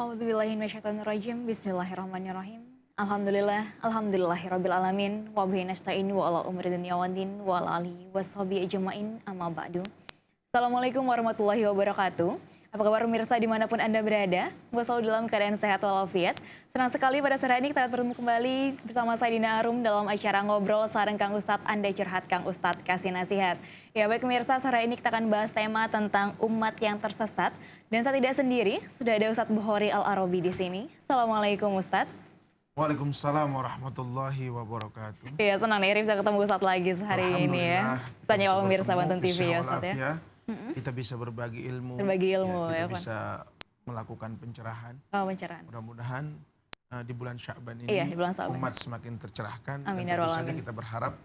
A'udzubillahi minasyaitonirrajim. Bismillahirrahmanirrahim. Alhamdulillahirabbil alamin wa bihi nasta'in wa ala umuri dunya waddin wa ala alihi washabihi ajmain amma ba'du. Assalamualaikum warahmatullahi wabarakatuh. Apa kabar pemirsa dimanapun Anda berada? Semoga selalu dalam keadaan sehat walafiat. Senang sekali pada sore ini kita bertemu kembali bersama saya Dina Arum dalam acara Ngobrol Sareng Kang Ustadz, Anda Curhat Kang Ustadz Kasih Nasihat. Ya baik pemirsa, sore ini kita akan bahas tema tentang umat yang tersesat. Dan saya tidak sendiri, sudah ada Ustadz Bukhari Al-Arabi di sini. Assalamualaikum Ustadz. Waalaikumsalam warahmatullahi wabarakatuh. Iya senang nih bisa ketemu Ustadz lagi hari ini ya. Tanya pemirsa Banten TV ya Ustadz ya. Kita bisa berbagi ilmu. Berbagi ilmu ya, ya kita bisa melakukan pencerahan. Oh pencerahan. Mudah-mudahan di bulan Sya'ban ini iya, di bulan umat semakin tercerahkan. Amin, dan tentu saja kita berharap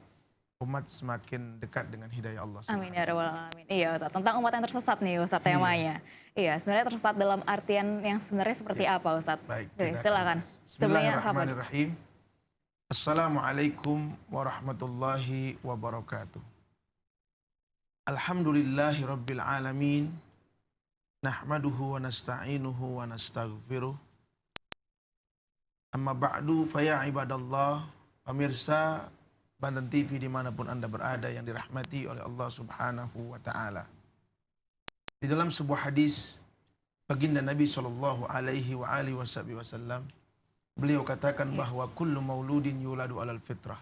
umat semakin dekat dengan hidayah Allah. Amin ya rabbal alamin. Iya Ustadz, tentang umat yang tersesat nih Ustadz temanya. Iya, sebenarnya tersesat dalam artian yang sebenarnya seperti apa Ustadz? Baik, silakan. Bismillahirrahmanirrahim. Assalamualaikum warahmatullahi wabarakatuh. Alhamdulillahi rabbil alamin. Nahmaduhu wa nasta'inuhu wa nastaghfiruh. Amma ba'du faya ibadallah. Pemirsa Banten TV dimanapun Anda berada yang dirahmati oleh Allah subhanahu wa ta'ala. Di dalam sebuah hadis baginda Nabi SAW alaihi wasallam, beliau katakan bahwa kullu mauludin yuladu alal fitrah.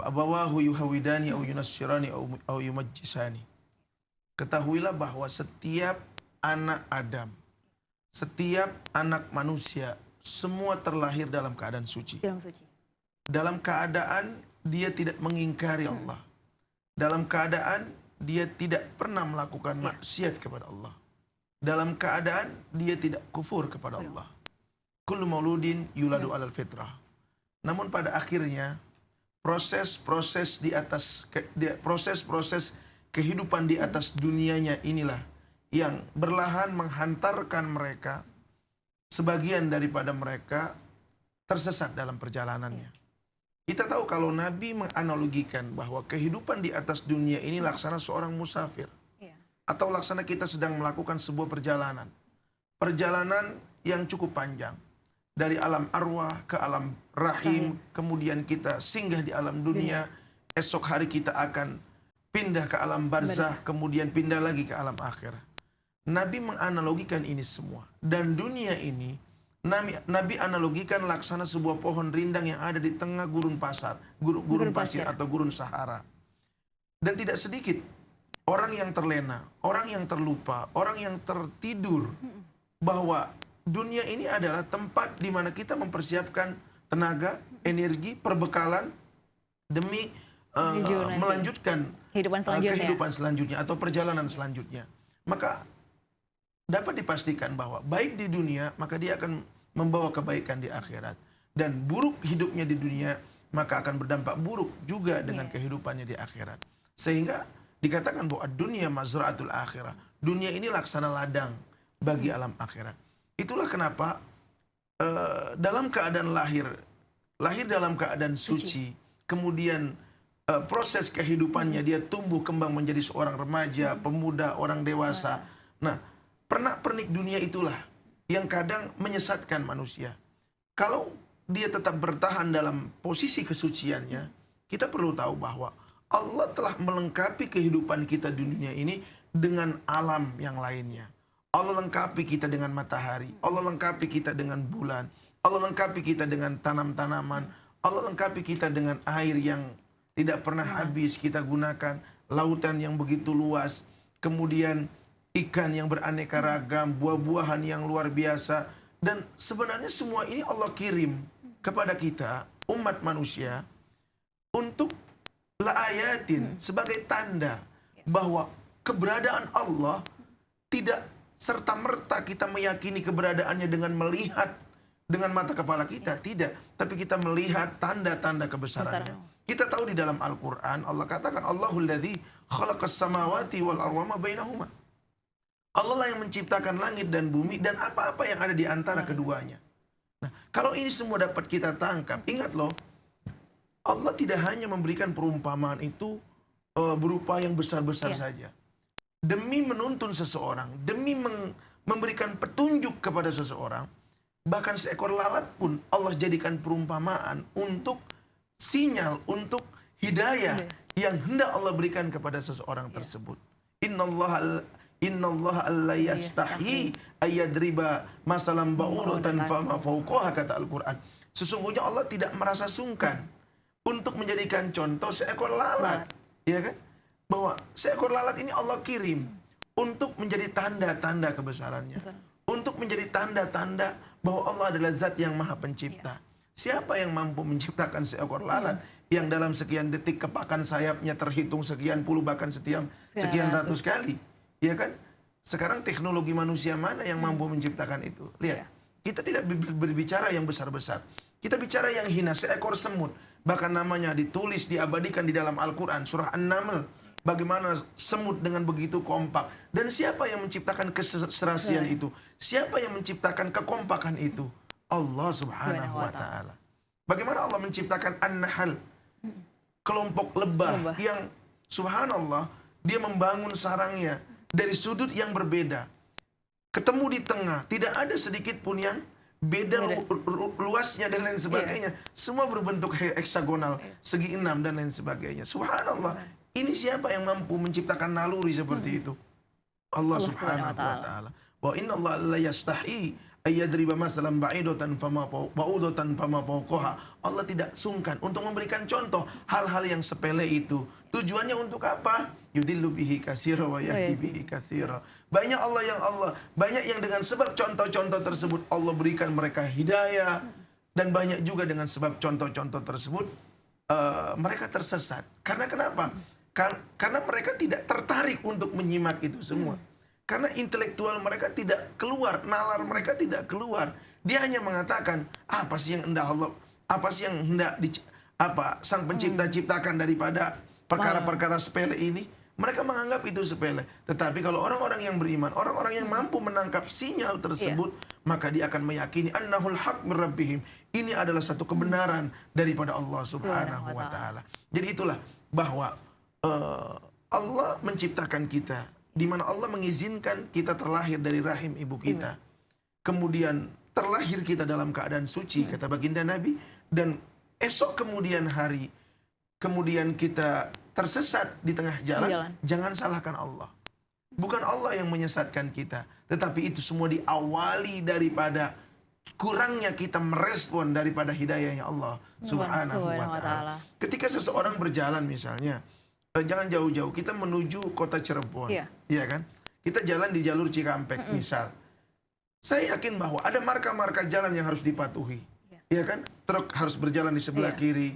Abawahu yuhawidani au yunassirani au yumajjisani. Ketahuilah bahwa setiap anak Adam, setiap anak manusia, semua terlahir dalam keadaan suci. Dalam keadaan dia tidak mengingkari Allah. Dalam keadaan dia tidak pernah melakukan maksiat kepada Allah. Dalam keadaan dia tidak kufur kepada Allah. Kullu mauludin yuladu alal fitrah. Namun pada akhirnya proses-proses kehidupan di atas dunianya inilah yang berlahan menghantarkan mereka, sebagian daripada mereka tersesat dalam perjalanannya. Kita tahu kalau Nabi menganalogikan bahwa kehidupan di atas dunia ini laksana seorang musafir. Atau laksana kita sedang melakukan sebuah perjalanan. Perjalanan yang cukup panjang. Dari alam arwah ke alam rahim, kemudian kita singgah di alam dunia, esok hari kita akan pindah ke alam barzah, kemudian pindah lagi ke alam akhirah. Nabi menganalogikan ini semua. Dan dunia ini, Nabi analogikan laksana sebuah pohon rindang yang ada di tengah gurun pasir atau gurun Sahara. Dan tidak sedikit orang yang terlena, orang yang terlupa, orang yang tertidur bahwa dunia ini adalah tempat di mana kita mempersiapkan tenaga, energi, perbekalan demi melanjutkan kehidupan selanjutnya atau perjalanan selanjutnya. Maka dapat dipastikan bahwa baik di dunia maka dia akan membawa kebaikan di akhirat, dan buruk hidupnya di dunia maka akan berdampak buruk juga dengan kehidupannya di akhirat. Sehingga dikatakan bahwa dunia mazra'atul akhirah. Dunia ini laksana ladang bagi alam akhirat. Itulah kenapa dalam keadaan lahir dalam keadaan suci, kemudian proses kehidupannya dia tumbuh kembang menjadi seorang remaja, pemuda, orang dewasa. Nah, pernak-pernik dunia itulah yang kadang menyesatkan manusia. Kalau dia tetap bertahan dalam posisi kesuciannya, kita perlu tahu bahwa Allah telah melengkapi kehidupan kita di dunia ini dengan alam yang lainnya. Allah lengkapi kita dengan matahari, Allah lengkapi kita dengan bulan, Allah lengkapi kita dengan tanam-tanaman, Allah lengkapi kita dengan air yang tidak pernah habis kita gunakan, lautan yang begitu luas, kemudian ikan yang beraneka ragam, buah-buahan yang luar biasa. Dan sebenarnya semua ini Allah kirim kepada kita, umat manusia, untuk la'ayatin, sebagai tanda bahwa keberadaan Allah tidak serta-merta kita meyakini keberadaannya dengan melihat dengan mata kepala kita, tidak. Tapi kita melihat tanda-tanda kebesarannya. Kita tahu di dalam Al-Quran, Allah katakan, Allahul ladzi khalaqas samawati wal arwama bainahuma. Allah lah yang menciptakan langit dan bumi dan apa-apa yang ada di antara keduanya. Nah, kalau ini semua dapat kita tangkap, ingat loh, Allah tidak hanya memberikan perumpamaan itu berupa yang besar-besar saja. Demi menuntun seseorang, demi memberikan petunjuk kepada seseorang, bahkan seekor lalat pun Allah jadikan perumpamaan untuk sinyal, untuk hidayah yang hendak Allah berikan kepada seseorang tersebut. Innallaha alla yastahi ayyadriba masalan ba'udatan fama fawqaha, kata Al-Quran. Sesungguhnya Allah tidak merasa sungkan untuk menjadikan contoh seekor lalat, ya kan? Bahwa seekor lalat ini Allah kirim untuk menjadi tanda-tanda kebesarannya, untuk menjadi tanda-tanda bahwa Allah adalah zat yang maha pencipta. Siapa yang mampu menciptakan seekor lalat yang dalam sekian detik kepakan sayapnya terhitung sekian puluh bahkan sekian ratus kali, ya kan? Sekarang teknologi manusia mana yang mampu menciptakan itu? Lihat, kita tidak berbicara yang besar-besar. Kita bicara yang hina, seekor semut. Bahkan namanya ditulis, diabadikan di dalam Al-Quran, surah An-Naml. Bagaimana semut dengan begitu kompak. Dan siapa yang menciptakan keserasian itu? Siapa yang menciptakan kekompakan itu? Allah subhanahu wa ta'ala. Bagaimana Allah menciptakan An-Nahl, kelompok lebah yang subhanallah, dia membangun sarangnya dari sudut yang berbeda. Ketemu di tengah, tidak ada sedikit pun yang beda luasnya dan lain sebagainya. Semua berbentuk heksagonal, segi 6 dan lain sebagainya. Subhanallah. Ini siapa yang mampu menciptakan naluri seperti itu? Allah subhanahu wa ta'ala. Wa inna Allah la yastahi ayyadriba masalan ba'idatan fama fawqaha. Allah tidak sungkan untuk memberikan contoh hal-hal yang sepele itu. Tujuannya untuk apa? Yudillu bihi katsira wa yahdi bihi katsira. Banyak yang dengan sebab contoh-contoh tersebut Allah berikan mereka hidayah, dan banyak juga dengan sebab contoh-contoh tersebut mereka tersesat. Karena kenapa? Karena mereka tidak tertarik untuk menyimak itu semua. Karena intelektual mereka tidak keluar, nalar mereka tidak keluar. Dia hanya mengatakan, apa sih yang hendak Sang Pencipta ciptakan daripada perkara-perkara sepele ini? Mereka menganggap itu sepele. Tetapi kalau orang-orang yang beriman, orang-orang yang mampu menangkap sinyal tersebut, maka dia akan meyakini annahul haq min rabbihim. Ini adalah satu kebenaran daripada Allah subhanahu wa ta'ala. Jadi itulah bahwa Allah menciptakan kita, di mana Allah mengizinkan kita terlahir dari rahim ibu kita. Kemudian terlahir kita dalam keadaan suci, kata baginda Nabi. Dan esok kemudian hari, kemudian kita tersesat di tengah jalan. Jangan salahkan Allah. Bukan Allah yang menyesatkan kita, tetapi itu semua diawali daripada kurangnya kita merespon daripada hidayahnya Allah subhanahu wa ta'ala. Ketika seseorang berjalan misalnya, jangan jauh-jauh, kita menuju kota Cirebon, ya kan? Kita jalan di jalur Cikampek misal. Saya yakin bahwa ada marka-marka jalan yang harus dipatuhi, ya kan? Truk harus berjalan di sebelah kiri,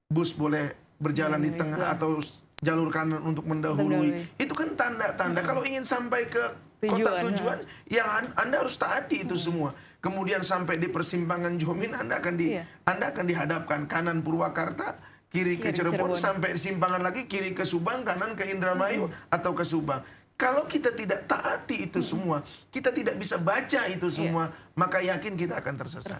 bus boleh berjalan di tengah atau jalur kanan untuk mendahului. Itu kan tanda-tanda kalau ingin sampai ke kota tujuan, yang Anda harus taati itu semua. Kemudian sampai di persimpangan Jomin, Anda akan dihadapkan kanan Purwakarta, kiri ke Cirebon, sampai simpangan lagi kiri ke Subang, kanan ke Indramayu atau ke Subang. Kalau kita tidak taati itu semua, kita tidak bisa baca itu semua, maka yakin kita akan tersesat.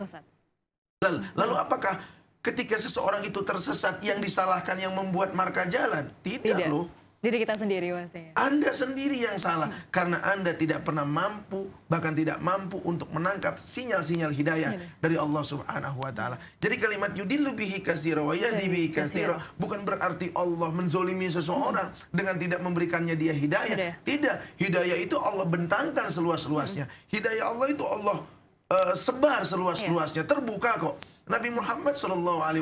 Lalu apakah ketika seseorang itu tersesat yang disalahkan yang membuat marka jalan? Tidak loh. Diri kita sendiri pastinya. Anda sendiri yang salah. Karena Anda tidak pernah mampu, bahkan tidak mampu untuk menangkap sinyal-sinyal hidayah dari Allah subhanahu wa ta'ala. Jadi kalimat yudillu bihi katsira wa yahdi bihi katsira bukan berarti Allah menzolimi seseorang dengan tidak memberikannya dia hidayah. Tidak. Hidayah itu Allah bentangkan seluas-luasnya. Hidayah Allah itu Allah sebar seluas-luasnya. Terbuka kok. Nabi Muhammad SAW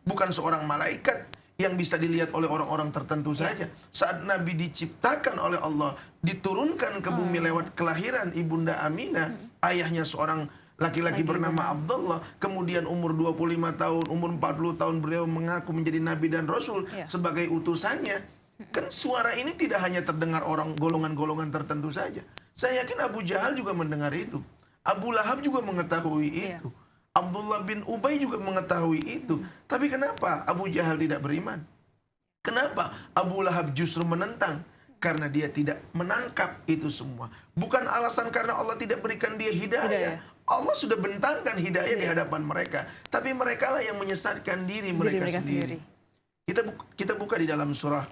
bukan seorang malaikat yang bisa dilihat oleh orang-orang tertentu saja. Saat Nabi diciptakan oleh Allah, diturunkan ke bumi lewat kelahiran Ibunda Aminah, ayahnya seorang laki-laki bernama Abdullah, kemudian umur 25 tahun, umur 40 tahun beliau mengaku menjadi Nabi dan Rasul sebagai utusannya. Kan suara ini tidak hanya terdengar orang golongan-golongan tertentu saja. Saya yakin Abu Jahal juga mendengar itu. Abu Lahab juga mengetahui itu. Abdullah bin Ubay juga mengetahui itu. Tapi kenapa Abu Jahal tidak beriman? Kenapa Abu Lahab justru menentang? Karena dia tidak menangkap itu semua. Bukan alasan karena Allah tidak berikan dia hidayah. Allah sudah bentangkan hidayah di hadapan mereka. Tapi mereka lah yang menyesatkan diri mereka sendiri. Kita buka di dalam surah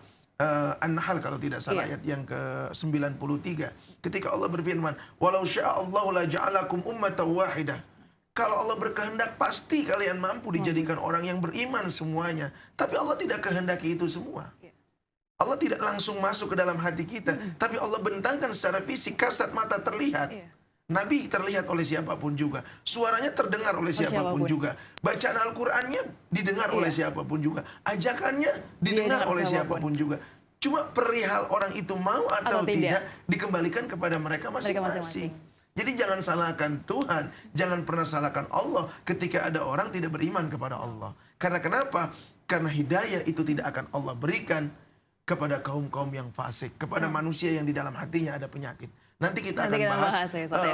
An-Nahl kalau tidak salah ayat yang ke-93. Ketika Allah berfirman, "Walau syaa Allahu la ja'alakum ummatan wahidah." Kalau Allah berkehendak pasti kalian mampu dijadikan orang yang beriman semuanya. Tapi Allah tidak kehendaki itu semua. Allah tidak langsung masuk ke dalam hati kita, tapi Allah bentangkan secara fisik, kasat mata terlihat. Nabi terlihat oleh siapapun juga. Suaranya terdengar oleh siapapun juga. Bacaan Al-Qur'annya didengar oleh siapapun juga. Ajakannya didengar oleh siapapun juga. Cuma perihal orang itu mau atau tidak dikembalikan kepada mereka masing-masing. Jadi jangan salahkan Tuhan, jangan pernah salahkan Allah ketika ada orang tidak beriman kepada Allah. Karena kenapa? Karena hidayah itu tidak akan Allah berikan kepada kaum-kaum yang fasik, kepada manusia yang di dalam hatinya ada penyakit. Nanti kita akan bahas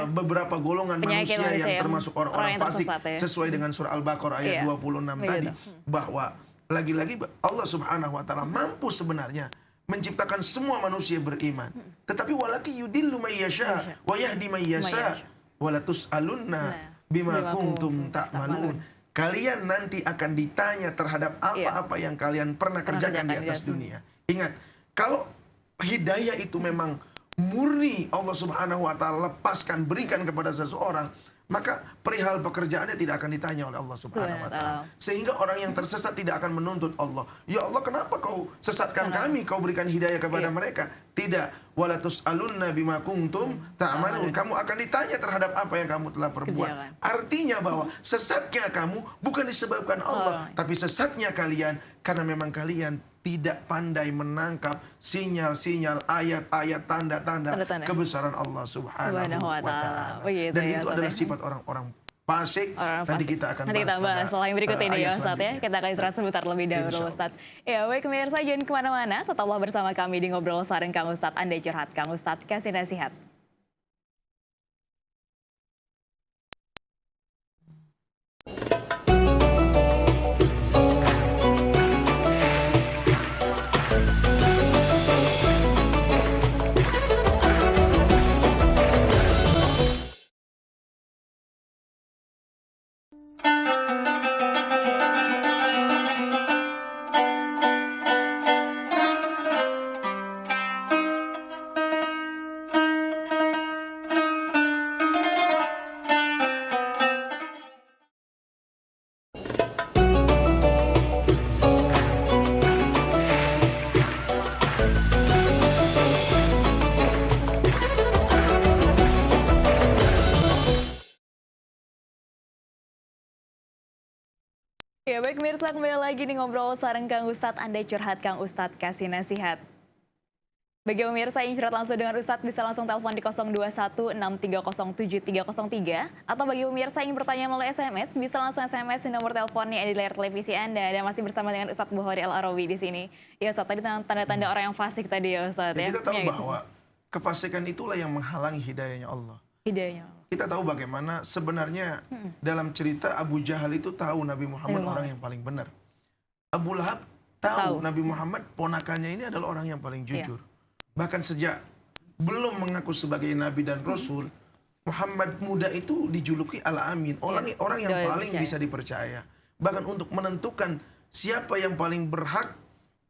beberapa golongan manusia yang termasuk orang-orang fasik sesuai dengan surah Al-Baqarah ayat 26 tadi. Bahwa lagi-lagi Allah Subhanahu wa taala mampu sebenarnya menciptakan semua manusia beriman. Tetapi walaki yudillu may yasha wa yahdi may yasha wa la tus'alunna bima kuntum ta'malun. Kalian nanti akan ditanya terhadap apa-apa yang kalian pernah kerjakan di atas dunia. Ingat, kalau hidayah itu memang murni Allah Subhanahu wa taala lepaskan, berikan kepada seseorang, maka perihal pekerjaannya tidak akan ditanya oleh Allah Subhanahu wa taala. Sehingga orang yang tersesat tidak akan menuntut Allah. Ya Allah, kenapa kau sesatkan kami? Kau berikan hidayah kepada mereka. Tidak. Wala tus'alunna bima kuntum ta'malun. Kamu akan ditanya terhadap apa yang kamu telah perbuat. Artinya bahwa sesatnya kamu bukan disebabkan Allah, tapi sesatnya kalian karena memang kalian tidak pandai menangkap sinyal-sinyal, ayat-ayat, tanda-tanda kebesaran Allah Subhanahu wa taala. Dan itu adalah sifat orang-orang fasik. Nanti kita akan bahas setelah yang berikut ini ya Ustaz ya. Kita akan istirahat sebentar lebih dahulu Ustaz. Ya baik pemirsa, jangan kemana-mana. Tetaplah bersama kami di Ngobrol Sareng Kang Ustaz. Anda curhat, Kang Ustaz kasih nasihat. Ya baik pemirsa, kembali lagi di Ngobrol Sareng Kang Ustadz. Anda curhat, Kang Ustadz kasih nasihat. Bagi pemirsa yang curhat langsung dengan Ustadz bisa langsung telepon di 0216307303 atau bagi pemirsa yang ingin bertanya melalui SMS bisa langsung SMS di nomor teleponnya di layar televisi Anda. Dan masih bersama dengan Ustadz Bukhari Al-Arawi di sini. Ya Ustadz, tadi tanda-tanda orang yang fasik tadi ya Ustadz ya. Kita tahu bahwa kefasikan itulah yang menghalangi hidayahnya Allah. Hidayahnya. Kita tahu bagaimana sebenarnya dalam cerita Abu Jahal itu tahu Nabi Muhammad orang yang paling benar. Abu Lahab tahu Nabi Muhammad ponakannya ini adalah orang yang paling jujur. Bahkan sejak belum mengaku sebagai Nabi dan Rasul, Muhammad muda itu dijuluki Al-Amin, orang yang paling bisa dipercaya. Bahkan untuk menentukan siapa yang paling berhak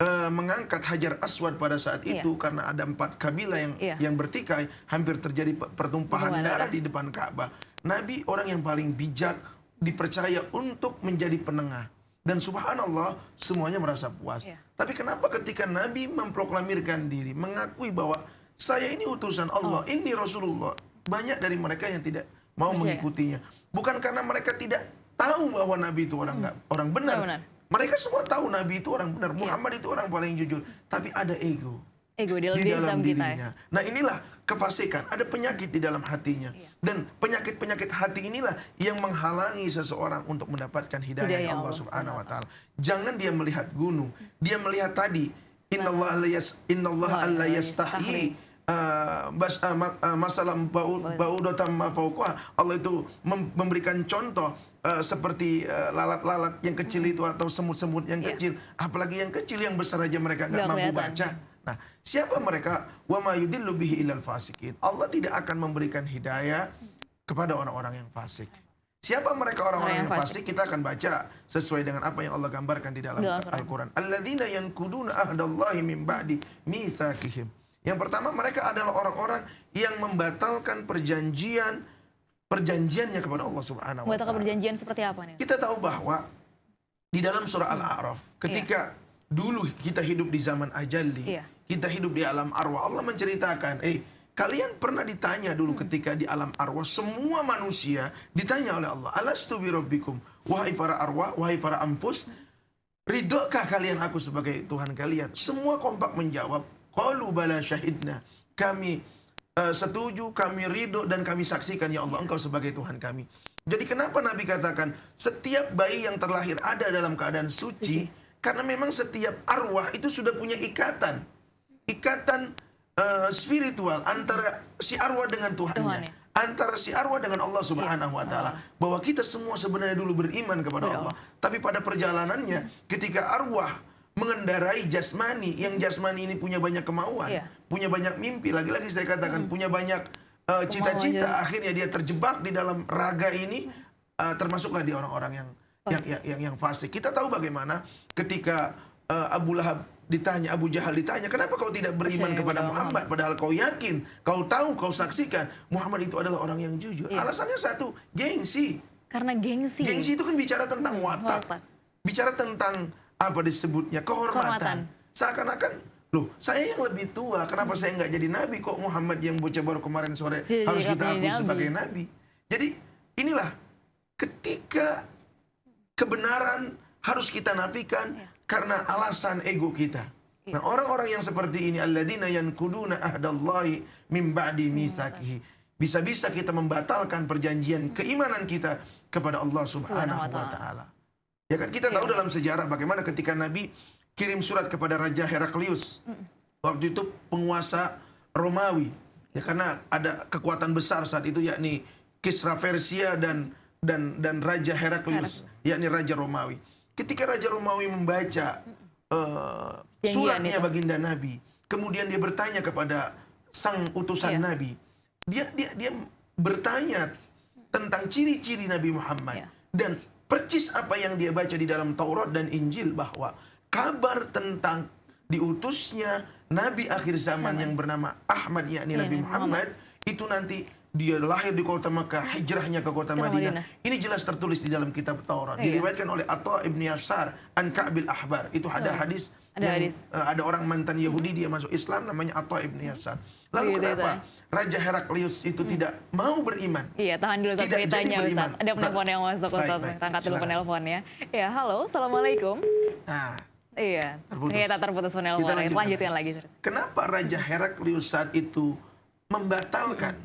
mengangkat Hajar Aswad pada saat itu karena ada 4 kabilah yang bertikai, hampir terjadi pertumpahan darah di depan Ka'bah. Nabi orang yang paling bijak, dipercaya untuk menjadi penengah. Dan subhanallah semuanya merasa puas. Tapi kenapa ketika Nabi memproklamirkan diri, mengakui bahwa saya ini utusan Allah, ini Rasulullah, banyak dari mereka yang tidak mau mengikutinya. Bukan karena mereka tidak tahu bahwa Nabi itu orang benar. Mereka semua tahu Nabi itu orang benar, Muhammad itu orang paling jujur. Tapi ada ego di dalam dirinya. Nah inilah kefasikan, ada penyakit di dalam hatinya. Dan penyakit-penyakit hati inilah yang menghalangi seseorang untuk mendapatkan hidayah Allah Subhanahu wa taala. Jangan dia melihat gunung, dia melihat tadi innallaha alla yastahi masalah baudotam mafauqah. Allah itu memberikan contoh seperti lalat-lalat yang kecil itu atau semut-semut yang kecil, apalagi yang kecil, yang besar aja mereka nggak mampu baca. Nah, siapa mereka? Wa ma yudillu bihi ilal fasikin. Allah tidak akan memberikan hidayah kepada orang-orang yang fasik. Siapa mereka orang-orang Orang yang yang fasik? Kita akan baca sesuai dengan apa yang Allah gambarkan di dalam Dalam Al-Quran. Alladzina yankuduna ahdallahi min ba'di mitsaqihim. Yang pertama, mereka adalah orang-orang yang membatalkan perjanjiannya kepada Allah Subhanahu wa Membatalkan taala. perjanjian seperti apa nih? Kita tahu bahwa di dalam surah Al-A'raf, ketika dulu kita hidup di zaman ajalli, Iya. kita hidup di alam arwah, Allah menceritakan, kalian pernah ditanya dulu ketika di alam arwah, semua manusia ditanya oleh Allah, alastu bi rabbikum, wahai para arwah, wahai para anfus, ridokah kalian aku sebagai Tuhan kalian? Semua kompak menjawab, qalu bala syahidna, kami setuju, kami ridho, dan kami saksikan ya Allah engkau sebagai Tuhan kami. Jadi kenapa Nabi katakan setiap bayi yang terlahir ada dalam keadaan suci? Karena memang setiap arwah itu sudah punya ikatan spiritual antara si arwah dengan Tuhannya, antara si arwah dengan Allah Subhanahu wa taala. Bahwa kita semua sebenarnya dulu beriman kepada Allah, tapi pada perjalanannya ketika arwah mengendarai jasmani, yang jasmani ini punya banyak kemauan, punya banyak mimpi, lagi-lagi saya katakan punya banyak cita-cita, akhirnya dia terjebak di dalam raga ini, termasuklah di orang-orang yang fasik. Kita tahu bagaimana ketika Abu Lahab ditanya, Abu Jahal ditanya, kenapa kau tidak beriman kepada Muhammad, padahal kau yakin, kau tahu, kau saksikan Muhammad itu adalah orang yang jujur. Alasannya satu, gengsi. Karena gengsi. Gengsi itu kan bicara tentang watak, bicara tentang apa disebutnya kehormatan. Seakan-akan, loh, saya yang lebih tua, kenapa saya nggak jadi nabi, kok Muhammad yang bocah baru kemarin sore harus kita akui sebagai nabi. Jadi inilah ketika kebenaran harus kita nafikan karena alasan ego kita. Nah, orang-orang yang seperti ini, alladzina yankuduna ahdallahi min ba'di mitsaqihi, bisa-bisa kita membatalkan perjanjian keimanan kita kepada Allah Subhanahu wa taala. Ya kan, kita tahu dalam sejarah bagaimana ketika Nabi kirim surat kepada Raja Heraklius. Waktu itu penguasa Romawi. Ya, karena ada kekuatan besar saat itu, yakni Kisra Persia dan Raja Heraklius, yakni Raja Romawi. Ketika Raja Romawi membaca suratnya baginda Nabi, kemudian dia bertanya kepada sang utusan Nabi. Dia bertanya tentang ciri-ciri Nabi Muhammad dan percis apa yang dia baca di dalam Taurat dan Injil, bahwa kabar tentang diutusnya Nabi akhir zaman yang bernama Ahmad, yakni Nabi Muhammad, itu nanti dia lahir di kota Makkah, hijrahnya ke kota Madinah. Ini jelas tertulis di dalam kitab Taurat. Diriwayatkan oleh Atha ibn Yasar an Ka'bil Ahbar. Itu ada hadis ada orang mantan Yahudi, dia masuk Islam, namanya Atha ibn Yasar. Lalu kenapa Raja Heraklius itu tidak mau beriman? Iya, tahan dulu Ustaz ceritanya, Ustaz. Ada penelpon yang masuk, Ustaz. Angkat dulu penelponnya. Ya, halo, assalamualaikum. Nah, iya, kita terputus penelpon. Lanjutkan lagi. Kenapa Raja Heraklius saat itu membatalkan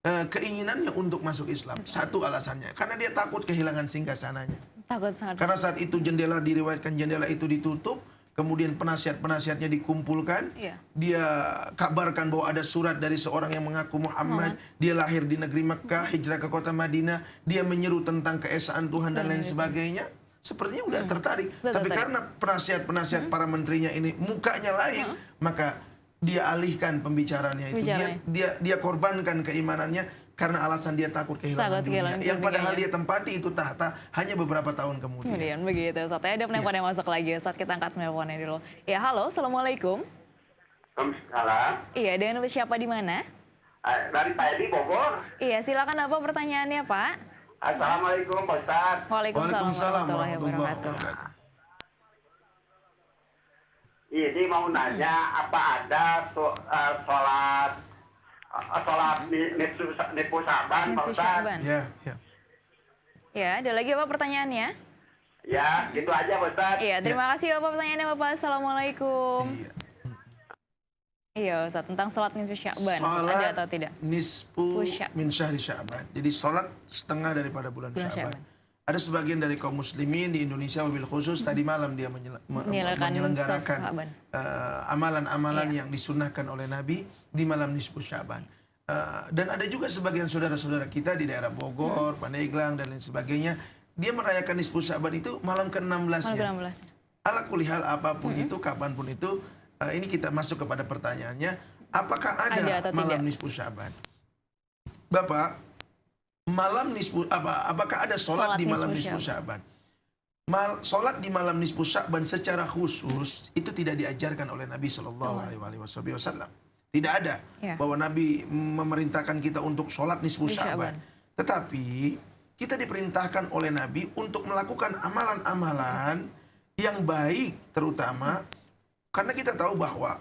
keinginannya untuk masuk Islam? Satu alasannya, karena dia takut kehilangan singgasananya. Takut sangat. Karena saat itu diriwayatkan jendela itu ditutup, kemudian penasihat-penasihatnya dikumpulkan. Dia kabarkan bahwa ada surat dari seorang yang mengaku Muhammad. Dia lahir di negeri Mekah, hijrah ke kota Madinah. Dia menyeru tentang keesaan Tuhan dan lain sebagainya. Sepertinya udah tertarik. Tapi karena penasihat-penasihat para menterinya ini mukanya lain, maka dia alihkan pembicaraannya itu. Dia korbankan keimanannya karena alasan dia takut kehilangan dunia. Yang padahal dia tempati itu tahta hanya beberapa tahun kemudian. Begitu, Ustaz. Ada penelpon yang masuk lagi. Saat kita angkat penelponnya dulu. Ya, halo, assalamualaikum. Waalaikumsalam. Iya, dengan siapa di mana? Dari Pak Edi, Bogor. Iya, silakan apa pertanyaannya, Pak? Assalamualaikum, Pak Ustaz. Waalaikumsalam warahmatullahi wabarakatuh. Ini mau nanya, apa ada sholat nipu Sa'ban, Pak Ustaz? Ya. Ya, ada lagi apa pertanyaannya? Ya, gitu aja, Pak Ustaz. Iya, terima kasih Bapak pertanyaannya, Bapak. Assalamualaikum. Iya, Ustaz, tentang sholat nisfu Sya'ban. Ada atau tidak? Nisfu min syahri Sya'ban. Jadi sholat setengah daripada bulan Sya'ban. Ada sebagian dari kaum muslimin di Indonesia wabil khusus tadi malam dia menyelenggarakan amalan-amalan yang disunnahkan oleh Nabi di malam nisfu Sya'ban. Dan ada juga sebagian saudara-saudara kita di daerah Bogor, Pandeglang dan lain sebagainya, dia merayakan nisfu Sya'ban itu malam ke-16-nya. Ala kulihal apapun itu, kapanpun itu, ini kita masuk kepada pertanyaannya, apakah ada malam nisfu Sya'ban? Bapak, malam nisfu apakah ada sholat di malam nisfu Sya'ban? Sholat di malam nisfu Sya'ban secara khusus itu tidak diajarkan oleh Nabi Shallallahu Alaihi Wasallam. Tidak ada bahwa Nabi memerintahkan kita untuk sholat nisfu Sya'ban. Tetapi kita diperintahkan oleh Nabi untuk melakukan amalan-amalan yang baik, terutama karena kita tahu bahwa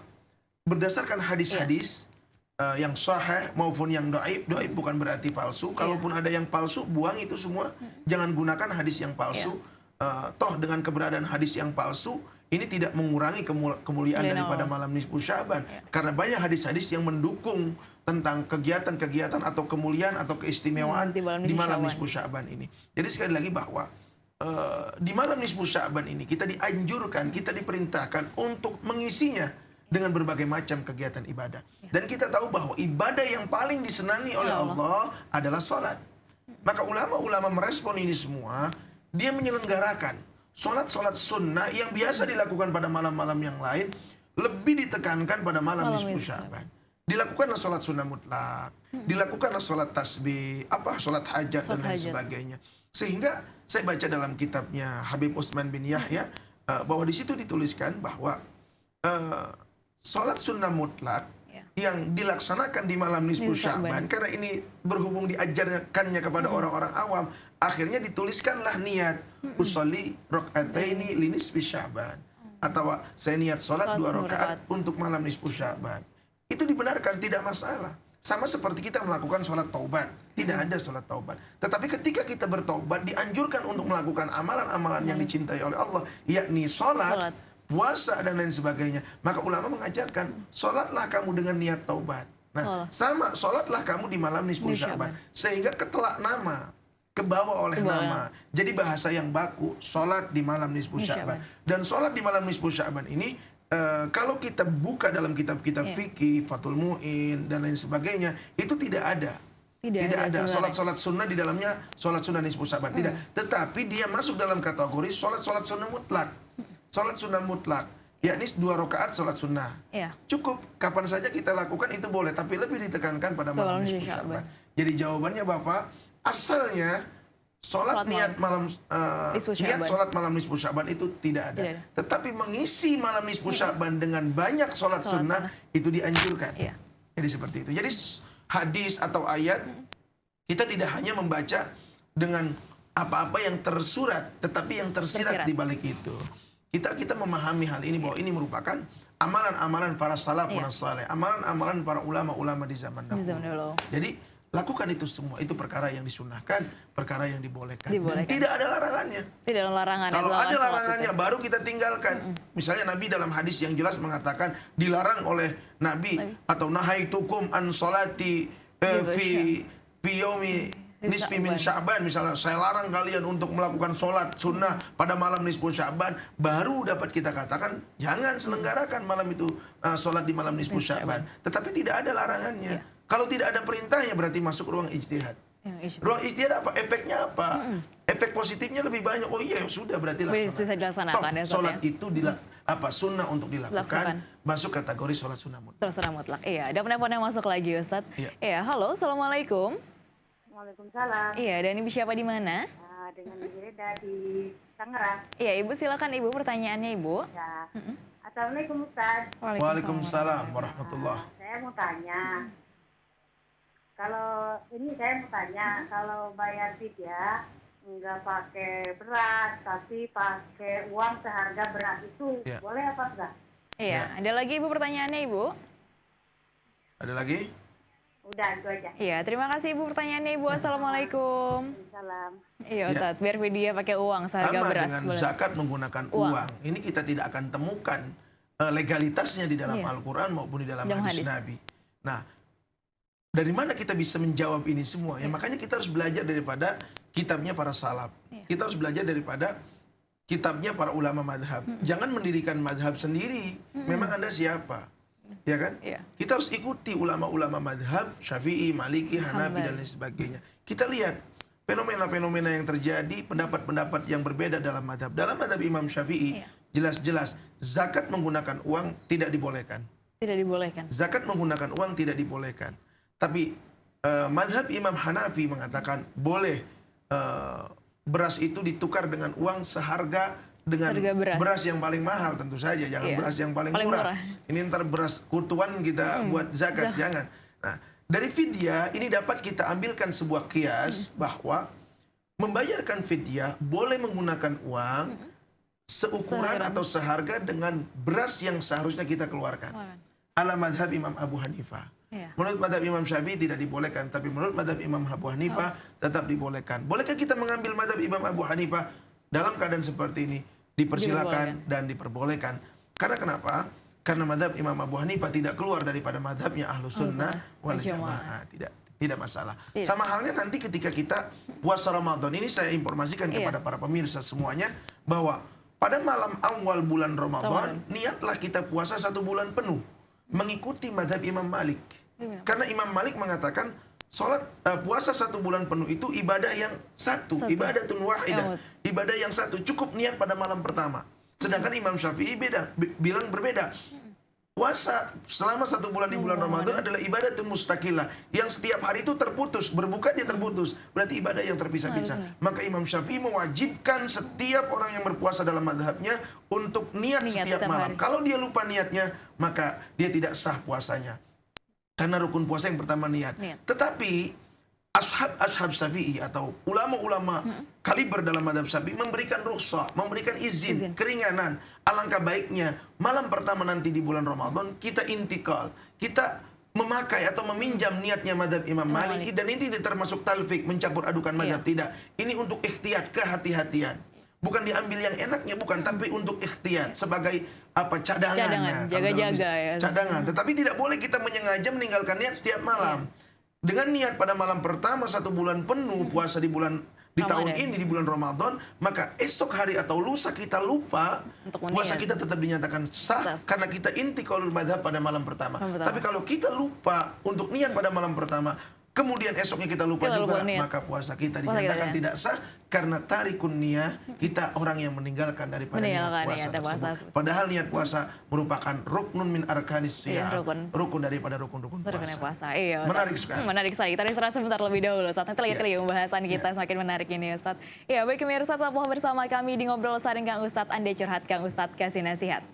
berdasarkan hadis-hadis yang sahih maupun yang dhaif bukan berarti palsu. Kalaupun ada yang palsu, buang itu semua. Jangan gunakan hadis yang palsu. Toh dengan keberadaan hadis yang palsu, ini tidak mengurangi kemuliaan daripada malam nisfu Sya'ban. Karena banyak hadis-hadis yang mendukung tentang kegiatan-kegiatan atau kemuliaan atau keistimewaan di malam nisfu Sya'ban ini. Jadi sekali lagi bahwa di malam nisfu Sya'ban ini kita dianjurkan, kita diperintahkan untuk mengisinya dengan berbagai macam kegiatan ibadah. Dan kita tahu bahwa ibadah yang paling disenangi oleh Allah adalah sholat. Maka ulama-ulama merespon ini semua, dia menyelenggarakan sholat-sholat sunnah yang biasa dilakukan pada malam-malam yang lain, lebih ditekankan pada malam nisfu Sya'ban. Dilakukanlah sholat sunnah mutlak, dilakukanlah sholat tasbih, sholat hajat dan lain sebagainya. Sehingga saya baca dalam kitabnya Habib Utsman bin Yahya bahwa di situ dituliskan bahwa sholat sunnah mutlak yang dilaksanakan di malam nisfu Sya'ban, karena ini berhubung diajarkannya kepada orang-orang awam, akhirnya dituliskanlah niat usolli rakaataini li nisfi Sya'ban, atau saya niat sholat 2 rakaat untuk malam nisfu Sya'ban. Itu dibenarkan, tidak masalah. Sama seperti kita melakukan sholat taubat, tidak ada sholat taubat. Tetapi ketika kita bertaubat, dianjurkan untuk melakukan amalan-amalan yang dicintai oleh Allah, yakni sholat, puasa dan lain sebagainya. Maka ulama mengajarkan, sholatlah kamu dengan niat taubat. Nah, sama sholatlah kamu di malam nisfu Sya'ban, sehingga ketelak nama, kebawa oleh nama. Jadi bahasa yang baku, sholat di malam nisfu Sya'ban. Dan sholat di malam nisfu Sya'ban ini, kalau kita buka dalam kitab-kitab fikih, Fathul Mu'in dan lain sebagainya, itu tidak ada. Tidak ada sholat-sholat sunnah di dalamnya, sholat sunnah nisfu Sya'ban. Tidak. Tetapi dia masuk dalam kategori sholat-sholat sunnah mutlak. Sholat sunnah mutlak, yakni 2 rakaat sholat sunnah. Cukup, kapan saja kita lakukan itu boleh, tapi lebih ditekankan pada malam nisfu Sya'ban. Jadi jawabannya Bapak, asalnya sholat niat malam niat sholat malam nisfu Sya'ban itu tidak ada. Tetapi mengisi malam nisfu Sya'ban dengan banyak sholat sunnah itu dianjurkan. Jadi seperti itu. Jadi hadis atau ayat kita tidak hanya membaca dengan apa-apa yang tersurat, tetapi yang tersirat di balik itu. Kita memahami hal ini bahwa ini merupakan amalan-amalan para salafun saleh, amalan-amalan para ulama-ulama di zaman dahulu. Jadi lakukan itu semua, itu perkara yang disunahkan, perkara yang dibolehkan. Dan tidak ada larangannya. Tidak ada larangan. Kalau ada larangannya baru kita tinggalkan. Misalnya Nabi dalam hadis yang jelas mengatakan dilarang oleh Nabi atau nahaitukum an sholati fi yaumi nisfi min Sya'ban, misalnya saya larang kalian untuk melakukan sholat sunnah pada malam nisfu Sya'ban, baru dapat kita katakan jangan selenggarakan malam itu sholat di malam nisfu Sya'ban. Tetapi tidak ada larangannya. Kalau tidak ada perintahnya berarti masuk ruang ijtihad. Ruang ijtihad apa? Efeknya apa? Efek positifnya lebih banyak. Oh iya sudah berarti laksanakan. Sholat itu sunnah untuk dilakukan, masuk kategori sholat sunnah mutlak. Sunnah mutlak. Iya, ada penelpon yang masuk lagi Ustadz. Iya, halo, assalamualaikum. Waalaikumsalam. Iya, dan Ibu siapa di mana? Dengan Ibu Reda di Tangerang. Iya, Ibu silakan Ibu pertanyaannya Ibu. Ya. Assalamualaikum Ustaz. Waalaikumsalam warahmatullah. Saya mau tanya. Kalau bayar fidyah nggak pakai beras, tapi pakai uang seharga beras itu boleh apa enggak? Iya, ada lagi Ibu pertanyaannya Ibu? Ada lagi? Udah, itu aja. Iya, terima kasih Ibu pertanyaannya Ibu. Assalamualaikum. Salam. Iya Ustaz, biar dia pakai uang seharga beras. Sama dengan zakat menggunakan uang. Ini kita tidak akan temukan legalitasnya di dalam Al-Quran maupun di dalam hadis Nabi. Nah, dari mana kita bisa menjawab ini semua? Ya makanya kita harus belajar daripada kitabnya para salaf. Kita harus belajar daripada kitabnya para ulama madhab. Jangan mendirikan madhab sendiri. Memang Anda siapa? Ya kan? Kita harus ikuti ulama-ulama madhab, Syafi'i, Maliki, Hanafi, dan lain sebagainya. Kita lihat fenomena-fenomena yang terjadi, pendapat-pendapat yang berbeda dalam madhab. Dalam madhab Imam Syafi'i, jelas-jelas zakat menggunakan uang tidak dibolehkan. Tidak dibolehkan. Zakat menggunakan uang tidak dibolehkan. Tapi madhab Imam Hanafi mengatakan boleh beras itu ditukar dengan uang seharga dengan beras yang paling mahal, tentu saja jangan beras yang paling murah. Ini ntar beras kutuan kita buat zakat, jangan. Nah, dari fidyah ini dapat kita ambilkan sebuah kias bahwa membayarkan fidyah boleh menggunakan uang seukuran atau seharga dengan beras yang seharusnya kita keluarkan. Ala madhab Imam Abu Hanifah. Menurut madhab Imam Syafi'i tidak dibolehkan, tapi menurut madhab Imam Abu Hanifah tetap dibolehkan. Bolehkah kita mengambil madhab Imam Abu Hanifah? Dalam keadaan seperti ini dipersilakan dan diperbolehkan. Karena kenapa? Karena madhab Imam Abu Hanifah tidak keluar daripada madhabnya Ahlus Sunnah wal Jamaah. Tidak masalah. Sama halnya nanti ketika kita puasa Ramadan. Ini saya informasikan kepada para pemirsa semuanya bahwa pada malam awal bulan Ramadan niatlah kita puasa 1 bulan penuh mengikuti madhab Imam Malik. Karena Imam Malik mengatakan puasa 1 bulan penuh itu ibadah yang satu. Ibadatun wahidah. Ibadah yang satu. Cukup niat pada malam pertama. Sedangkan Imam Syafi'i bilang berbeda. Puasa selama 1 bulan di bulan Ramadan adalah ibadatun mustaqilah. Yang setiap hari itu terputus. Berbuka dia terputus. Berarti ibadah yang terpisah-pisah. Maka Imam Syafi'i mewajibkan setiap orang yang berpuasa dalam madhabnya untuk niat setiap malam. Kalau dia lupa niatnya, maka dia tidak sah puasanya. Karena rukun puasa yang pertama niat. Tetapi ashab Syafi'i atau ulama-ulama kaliber dalam madhab Syafi'i memberikan rukhsah, memberikan izin, keringanan. Alangkah baiknya malam pertama nanti di bulan Ramadan kita intikal, kita memakai atau meminjam niatnya madhab Imam Maliki, dan ini tidak termasuk talfik, mencampur adukan madhab, tidak. Ini untuk ikhtiyat, kehati-hatian. Bukan diambil yang enaknya, bukan, tapi untuk ikhtiyat sebagai cadangan, jaga-jaga cadangan. Tetapi tidak boleh kita menyengaja meninggalkan niat setiap malam. Dengan niat pada malam pertama 1 bulan penuh puasa di tahun ini di bulan Ramadan, maka esok hari atau lusa kita lupa, puasa kita tetap dinyatakan sah karena kita intiqalul madhab pada malam pertama. Tapi kalau kita lupa untuk niat pada malam pertama, kemudian esoknya kita lupa juga, maka puasa kita dinyatakan tidak sah karena tarikun niyah, kita orang yang meninggalkan daripada niat puasa tersebut. Padahal niat puasa merupakan ruknun min arkanis shiyam, rukun daripada rukun-rukun puasa. Menarik sekali. Menarik sekali. Kita istirahat sebentar lebih dahulu, Ustaz. Nanti lanjut lagi pembahasan kita semakin menarik ini, Ustaz. Ya, baik pemirsa, tetaplah bersama kami di Ngobrol Saring Kang Ustadz. Anda curhat, Kang Ustadz kasih nasihat.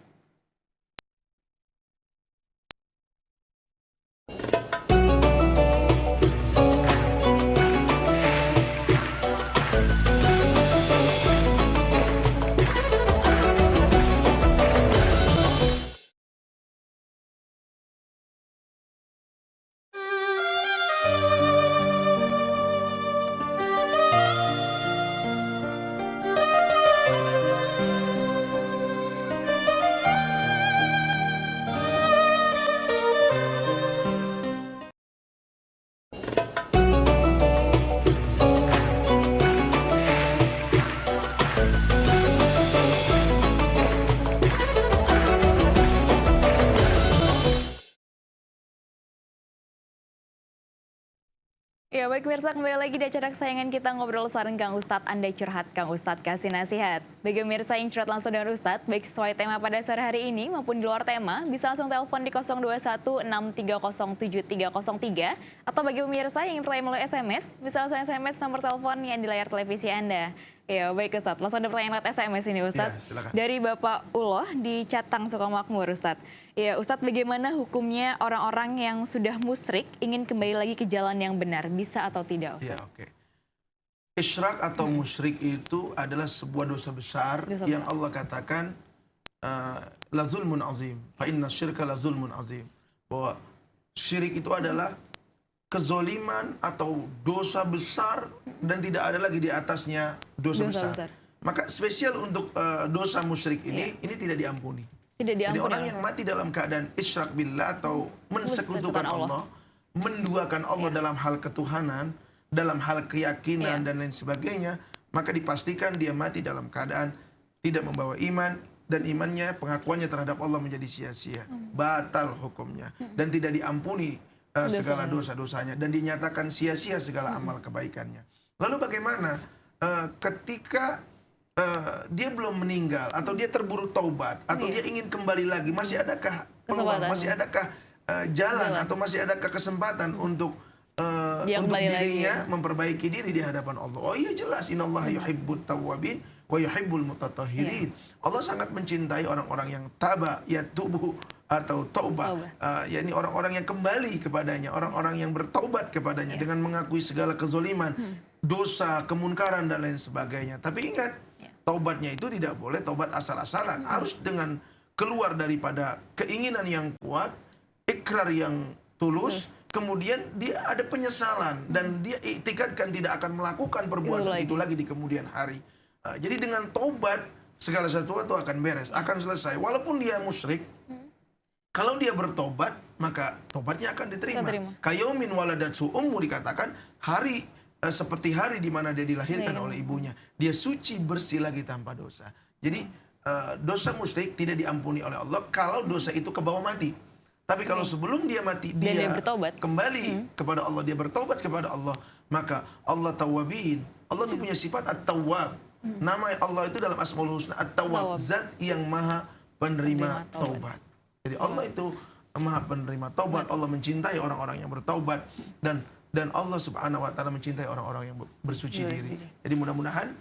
Ya baik pemirsa, kembali lagi di acara kesayangan kita Ngobrol Saring Kang Ustadz. Anda curhat, Kang Ustadz kasih nasihat. Bagi pemirsa yang curhat langsung dengan Ustadz, baik sesuai tema pada sore hari ini maupun di luar tema, bisa langsung telepon di 02163073303, atau bagi pemirsa yang ingin bertanya melalui SMS, bisa langsung SMS nomor telepon yang di layar televisi Anda. Ya baik Ustadz, langsung ada pertanyaan lewat SMS ini Ustadz. Ya, dari Bapak Uloh di Catang Sukamakmur Ustadz. Ya Ustadz, bagaimana hukumnya orang-orang yang sudah musyrik ingin kembali lagi ke jalan yang benar, bisa atau tidak Ustadz? Ya oke. Isyrak atau musyrik itu adalah sebuah dosa besar yang Allah katakan la zulmun azim, fa inna syirka la zulmun azim. Bahwa syirik itu adalah kezoliman atau dosa besar dan tidak ada lagi di atasnya dosa besar. Maka spesial untuk dosa musyrik ini tidak diampuni. Jadi orang yang mati dalam keadaan isyrak billah atau mensekutukan Allah, menduakan Allah dalam hal ketuhanan, dalam hal keyakinan dan lain sebagainya, maka dipastikan dia mati dalam keadaan tidak membawa iman, dan imannya, pengakuannya terhadap Allah menjadi sia-sia. Batal hukumnya dan tidak diampuni segala dosa-dosanya, dan dinyatakan sia-sia segala amal kebaikannya. Lalu bagaimana ketika dia belum meninggal atau dia terburu taubat atau dia ingin kembali lagi, masih adakah peluang, masih adakah jalan atau masih adakah kesempatan untuk Dia untuk kembali lagi, dirinya ya. memperbaiki diri di hadapan Allah. Oh iya jelas, innallaha yuhibbut tawwabin wa yuhibbul mutatahhirin. Allah sangat mencintai orang-orang yang taba, yatubu atau taubah, yakni orang-orang yang kembali kepadanya, orang-orang yang bertaubat kepadanya dengan mengakui segala kezoliman, dosa, kemunkaran dan lain sebagainya. Tapi ingat, taubatnya itu tidak boleh taubat asal-asalan, harus dengan keluar daripada keinginan yang kuat, ikrar yang tulus, kemudian dia ada penyesalan dan dia iktikadkan tidak akan melakukan perbuatan itu lagi di kemudian hari. Jadi dengan taubat segala sesuatu akan beres, akan selesai. Walaupun dia musyrik, kalau dia bertobat, maka tobatnya akan diterima. Kayaumin waladatsu ummu dikatakan hari seperti hari di mana dia dilahirkan oleh ibunya. Dia suci bersih lagi tanpa dosa. Jadi dosa musyrik tidak diampuni oleh Allah kalau dosa itu kebawa mati. Tapi kalau sebelum dia mati, dia bertobat, kembali kepada Allah, dia bertobat kepada Allah, maka Allah Tawwabin. Allah itu punya sifat At-Tawwab. Nama Allah itu dalam Asmaul Husna At-Tawwab, zat yang maha penerima taubat. Jadi Allah itu maha penerima taubat. Allah mencintai orang-orang yang bertaubat dan Allah Subhanahu wa taala mencintai orang-orang yang bersuci diri. Jadi mudah-mudahan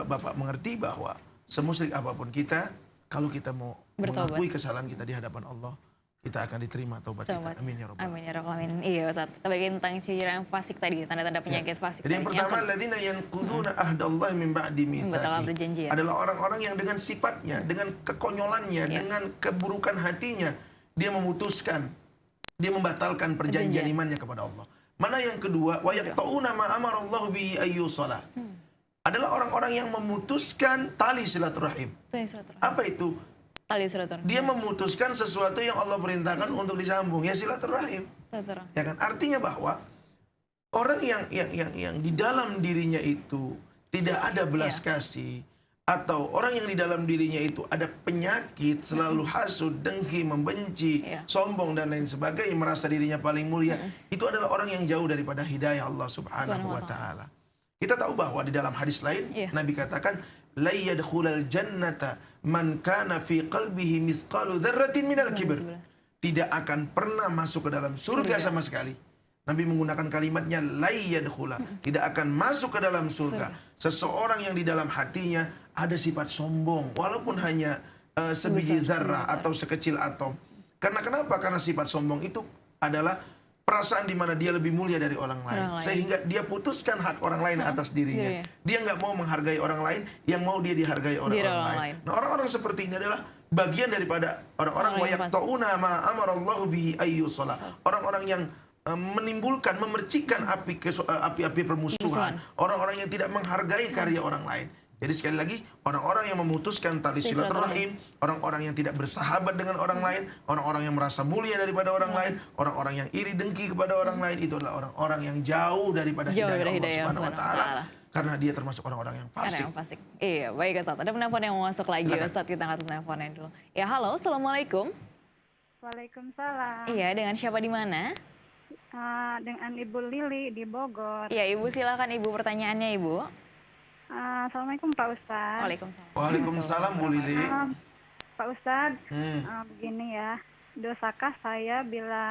Bapak mengerti bahwa semusyrik apapun kita, kalau kita mau mengakui kesalahan kita di hadapan Allah, kita akan diterima taubat kita. Amin ya rabbal alamin. Amin ya rabbal alamin. Iya Ustaz. Kita bagian tentang ciri yang fasik tadi, tanda-tanda penyakit fasik. Jadi yang pertama, alladzina yanquduna ahdallahi min ba'di mitsaqih. Adalah orang-orang yang dengan sifatnya, dengan kekonyolannya, dengan keburukan hatinya, dia memutuskan, dia membatalkan perjanjian imannya kepada Allah. Mana yang kedua, wa yaqta'una ma amarallahu bihi ayyusala. Adalah orang-orang yang memutuskan tali silaturahim. Apa itu? Tali silaturahim. Dia memutuskan sesuatu yang Allah perintahkan untuk disambung, ya silaturahim. Ya kan? Artinya bahwa orang yang di dalam dirinya itu tidak ada belas kasih, atau orang yang di dalam dirinya itu ada penyakit, selalu hasud, dengki, membenci, sombong dan lain sebagainya, merasa dirinya paling mulia, itu adalah orang yang jauh daripada hidayah Allah Subhanahu wa taala. Kita tahu bahwa di dalam hadis lain Nabi katakan, la yadkhulal jannata man kana fi qalbihi misqalu dzarratin minal kibr. Tidak akan pernah masuk ke dalam surga sama sekali. Nabi menggunakan kalimatnya la yadkhula. Tidak akan masuk ke dalam surga seseorang yang di dalam hatinya ada sifat sombong, walaupun hanya sebiji zarrah atau sekecil atom. Karena kenapa? Karena sifat sombong itu adalah perasaan di mana dia lebih mulia dari orang lain, sehingga dia putuskan hak orang lain atas dirinya. Dia nggak mau menghargai orang lain, yang mau dia dihargai orang lain. Nah, orang-orang seperti ini adalah bagian daripada orang-orang wa yaqta'una ma amarallahu bihi ayyusala. Orang-orang yang menimbulkan, memercikan api-api permusuhan. Orang-orang yang tidak menghargai karya orang lain. Jadi sekali lagi, orang-orang yang memutuskan tali silaturahim, orang-orang yang tidak bersahabat dengan orang lain, orang-orang yang merasa mulia daripada orang lain, orang-orang yang iri dengki kepada orang lain, itu adalah orang-orang yang jauh daripada hidayah Allah Subhanahu wa taala, karena dia termasuk orang-orang yang fasik. Iya, baik Ustaz. Ada penelpon yang mau masuk lagi, Ustaz. Kita angkat penelponnya dulu. Ya, halo, Assalamualaikum. Waalaikumsalam. Iya, dengan siapa di mana? Dengan Ibu Lili di Bogor. Iya, Ibu silakan Ibu pertanyaannya Ibu. Assalamualaikum Pak Ustadz. Waalaikumsalam. Waalaikumsalam Bu Lili. Pak Ustadz, begini ya, dosakah saya bila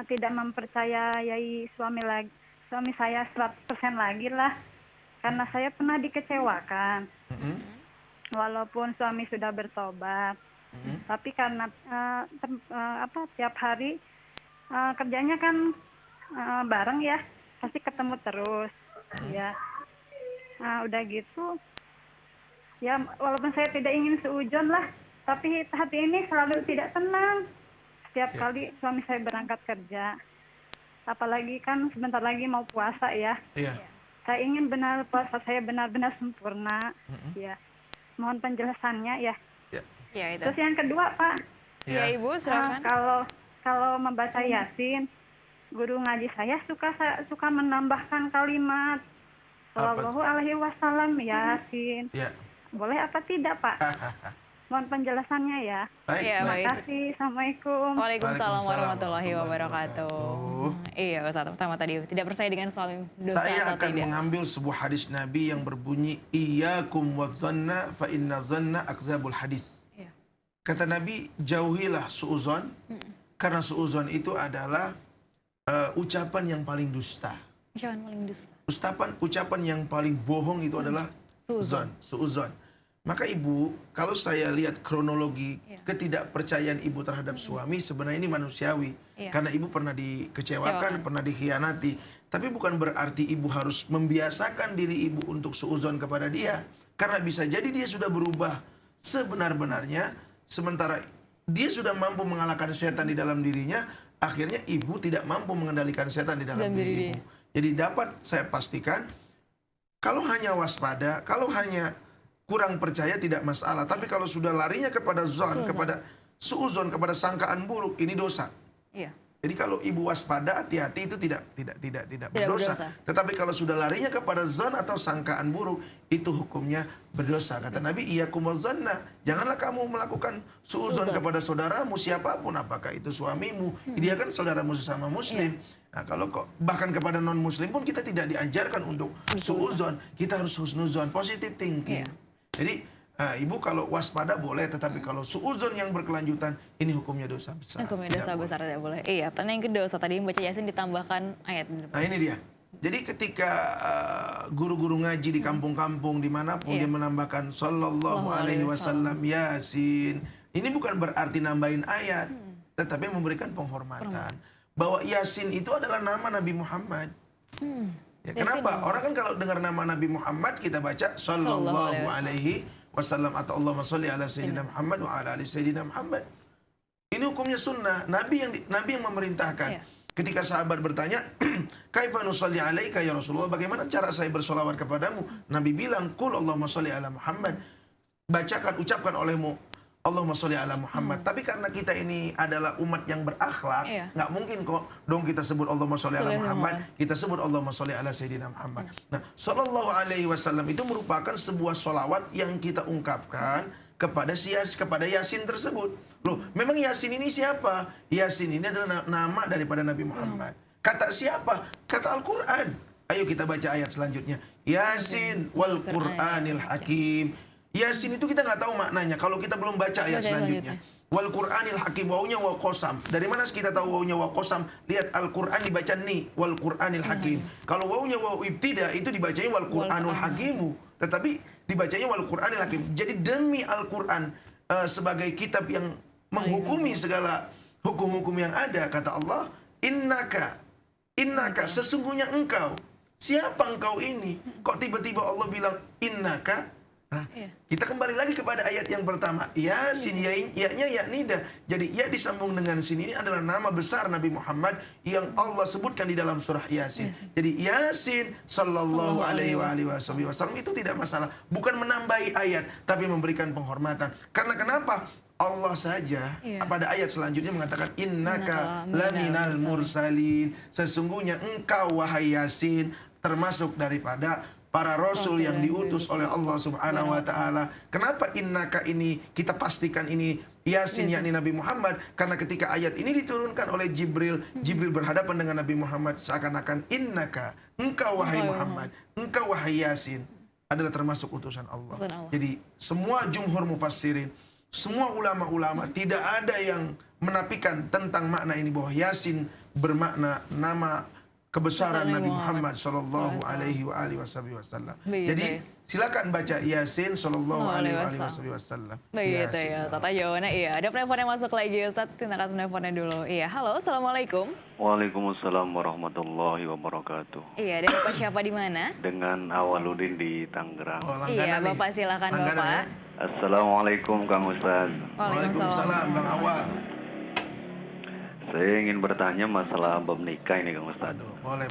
tidak mempercayai suami saya 100% lagi lah, karena saya pernah dikecewakan, walaupun suami sudah bertobat, tapi karena tiap hari kerjanya kan bareng ya, pasti ketemu terus, ya. Udah gitu, ya walaupun saya tidak ingin seujon lah, tapi hati ini selalu tidak tenang. Setiap kali suami saya berangkat kerja, apalagi kan sebentar lagi mau puasa ya. Saya ingin puasa saya benar-benar sempurna. Ya, mohon penjelasannya ya. Itu. Terus yang kedua Pak, ya Ibu silakan. Kalau membaca Yasin, guru ngaji saya suka menambahkan kalimat Sallallahu alaihi wasallam Yasin. Boleh apa tidak Pak? Mohon penjelasannya ya. Baik. Terima kasih. Assalamualaikum. Waalaikumsalam warahmatullahi wabarakatuh. Iya Ustaz, pertama tadi tidak percaya dengan soal dosa. Saya akan mengambil sebuah hadis Nabi yang berbunyi iyyakum wadh-dhanna fa inna dhanna akdzabul hadis. Kata Nabi, jauhilah suudzon, karena suudzon itu adalah ucapan yang paling dusta. Jangan paling dusta. Ucapan yang paling bohong itu adalah suuzon. Maka ibu, kalau saya lihat kronologi ketidakpercayaan ibu terhadap suami, sebenarnya ini manusiawi. Karena ibu pernah dikecewakan, pernah dikhianati. Tapi bukan berarti ibu harus membiasakan diri ibu untuk suuzon kepada dia. Karena bisa jadi dia sudah berubah sebenar-benarnya, sementara dia sudah mampu mengalahkan setan di dalam dirinya, akhirnya ibu tidak mampu mengendalikan setan di dalam diri ibu. Jadi dapat saya pastikan, kalau hanya waspada, kalau hanya kurang percaya tidak masalah. Tapi kalau sudah larinya kepada kepada suuzon, kepada sangkaan buruk, ini dosa. Iya. Jadi kalau ibu waspada, hati-hati itu tidak berdosa. Tetapi kalau sudah larinya kepada zon atau sangkaan buruk, itu hukumnya berdosa. Kata Nabi, iyyakum wazanna, janganlah kamu melakukan suuzon kepada saudaramu siapapun, apakah itu suamimu, dia kan saudaramu sesama muslim. Nah, kalau bahkan kepada non muslim pun kita tidak diajarkan untuk suuzon, kita harus husnuzon, positive thinking. Jadi ibu kalau waspada boleh, tetapi kalau suuzon yang berkelanjutan, ini hukumnya dosa besar. Hukumnya dosa besar, tidak boleh. Iya, pertanyaan yang kedua, tadi membaca Yasin ditambahkan ayat. Nah ini dia. Jadi ketika guru-guru ngaji di kampung-kampung dimanapun dia menambahkan Sallallahu Alaihi Wasallam Yasin, ini bukan berarti nambahin ayat, tetapi memberikan penghormatan. Bahwa Yasin itu adalah nama Nabi Muhammad. Ya, kenapa? Orang kan kalau dengar nama Nabi Muhammad kita baca Sallallahu Alaihi Wasallam atau Allahumma sholli ala Sayyidina Muhammad wa ala ali Sayyidina Muhammad. Ini hukumnya sunnah. Nabi yang memerintahkan. Ketika sahabat bertanya, kaifa nusalli alaika ya Rasulullah? Bagaimana cara saya bersolawat kepadamu? Nabi bilang, qul Allahumma sholli ala Muhammad. Ucapkan olehmu Allahumma sholli ala Muhammad. Tapi karena kita ini adalah umat yang berakhlak, nggak mungkin kok dong kita sebut Allahumma sholli ala Muhammad, kita sebut Allahumma sholli ala Sayyidina Muhammad. Nah, Sallallahu Alaihi Wasallam itu merupakan sebuah sholawat yang kita ungkapkan kepada Yasin tersebut. Loh, memang Yasin ini siapa? Yasin ini adalah nama daripada Nabi Muhammad. Kata siapa? Kata Al-Quran. Ayo kita baca ayat selanjutnya. Yasin wal Qur'anil Hakim. Yasin itu kita nggak tahu maknanya kalau kita belum baca ayat selanjutnya. Wal Qur'anil Hakim, wawunya wa qasam. Dari mana kita tahu wawunya wa qasam? Lihat Al-Qur'an dibaca ni wal Qur'anil Hakim. Kalau wawunya wawu ibtida itu dibacanya wal Qur'anul Hakimu. Tetapi dibacanya wal Qur'anil Hakim. Jadi demi Al-Qur'an sebagai kitab yang menghukumi segala hukum-hukum yang ada, kata Allah, innaka sesungguhnya engkau. Siapa engkau ini? Kok tiba-tiba Allah bilang innaka? Nah, kita kembali lagi kepada ayat yang pertama. Yasin, ya-nya ya nida. Jadi ya disambung dengan sin ini adalah nama besar Nabi Muhammad yang Allah sebutkan di dalam surah Yasin. Jadi Yasin Sallallahu Alaihi Wasallam itu tidak masalah. Bukan menambahi ayat, tapi memberikan penghormatan. Karena kenapa? Allah saja pada ayat selanjutnya mengatakan innaka laminal mursalin. Sesungguhnya engkau wahai Yasin termasuk daripada para rasul yang diutus oleh Allah Subhanahu wa taala. Kenapa innaka ini kita pastikan ini Yasin yakni Nabi Muhammad? Karena ketika ayat ini diturunkan oleh Jibril berhadapan dengan Nabi Muhammad seakan-akan innaka, engkau wahai Muhammad, engkau wahai Yasin adalah termasuk utusan Allah. Jadi semua jumhur mufassirin, semua ulama-ulama tidak ada yang menafikan tentang makna ini bahwa Yasin bermakna nama kebesaran Nabi Muhammad Sallallahu Alaihi Wasallam. Jadi silakan baca Yasin Sallallahu Alaihi Wasallam. Begitu ya, Tata jawabannya iya. Ada penelpon yang masuk lagi, Ustaz. Kita angkat penelponnya dulu. Iya, halo, assalamualaikum. Waalaikumsalam warahmatullahi wabarakatuh. Iya, dan Bapak siapa di mana? Dengan Awaludin di Tangerang. Iya, Bapak silakan Bapak. Assalamualaikum Kang Ustaz. Waalaikumsalam Bang Awal. Saya ingin bertanya masalah bab nikah ini Kang Ustaz. Aduh, boleh.